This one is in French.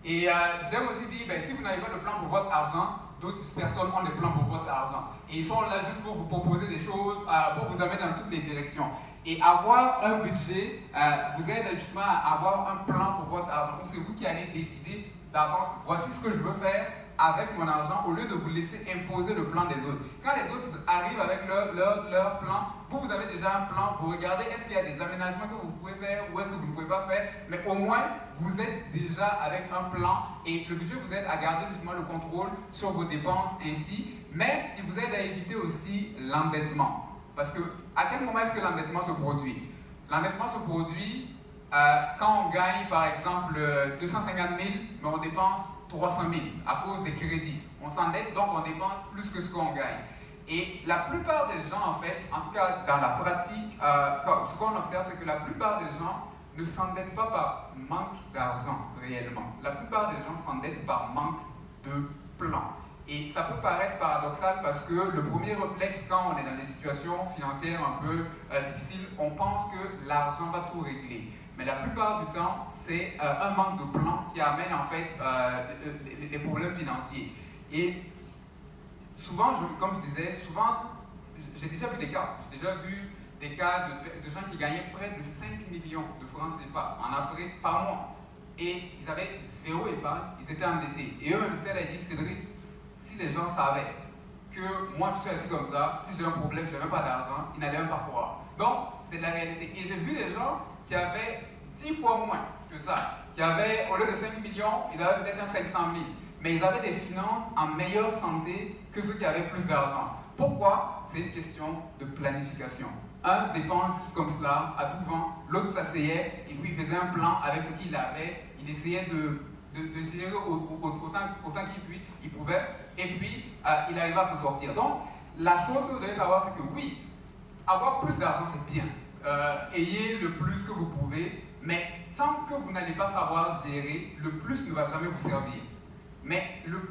Et j'aime aussi dire, ben, si vous n'avez pas de plan pour votre argent, d'autres personnes ont des plans pour votre argent. Et ils sont là juste pour vous proposer des choses, pour vous amener dans toutes les directions. Et avoir un budget vous aide justement à avoir un plan pour votre argent. Donc c'est vous qui allez décider d'avance, voici ce que je veux faire avec mon argent, au lieu de vous laisser imposer le plan des autres. Quand les autres arrivent avec leur plan, vous avez déjà un plan, vous regardez est-ce qu'il y a des aménagements que vous pouvez faire ou est-ce que vous ne pouvez pas faire, mais au moins vous êtes déjà avec un plan et le budget vous aide à garder justement le contrôle sur vos dépenses ainsi, mais il vous aide à éviter aussi l'endettement. Parce que à quel moment est-ce que l'endettement se produit? L'endettement se produit quand on gagne par exemple 250 000, mais on dépense 300 000 à cause des crédits. On s'endette, donc on dépense plus que ce qu'on gagne. Et la plupart des gens, en fait, en tout cas dans la pratique, ce qu'on observe, c'est que la plupart des gens ne s'endettent pas par manque d'argent réellement. La plupart des gens s'endettent par manque de plan. Et ça peut paraître paradoxal parce que le premier réflexe quand on est dans des situations financières un peu difficiles, on pense que l'argent va tout régler. Mais la plupart du temps, c'est un manque de plan qui amène en fait les problèmes financiers. Et souvent, comme je disais, j'ai déjà vu des cas. J'ai déjà vu des cas de gens qui gagnaient près de 5 millions de francs CFA en Afrique par mois. Et ils avaient zéro épargne, ils étaient endettés. Et eux-mêmes, ils étaient là, ils disent, Cédric, si les gens savaient que moi je suis assis comme ça, si j'ai un problème, je n'ai même pas d'argent, ils n'allaient même pas croire. Donc, c'est la réalité. Et j'ai vu des gens qui avaient 10 fois moins que ça, qui avaient, au lieu de 5 millions, ils avaient peut-être un 500 000. Mais ils avaient des finances en meilleure santé que ceux qui avaient plus d'argent. Pourquoi? C'est une question de planification. Un dépense juste comme cela, à tout vent, l'autre s'asseyait et puis il faisait un plan avec ce qu'il avait, il essayait de gérer autant qu'il pouvait, et puis il arrivait à s'en sortir. Donc, la chose que vous devez savoir, c'est que oui, avoir plus d'argent, c'est bien. Ayez le plus que vous pouvez, mais tant que vous n'allez pas savoir gérer, le plus ne va jamais vous servir. Mais le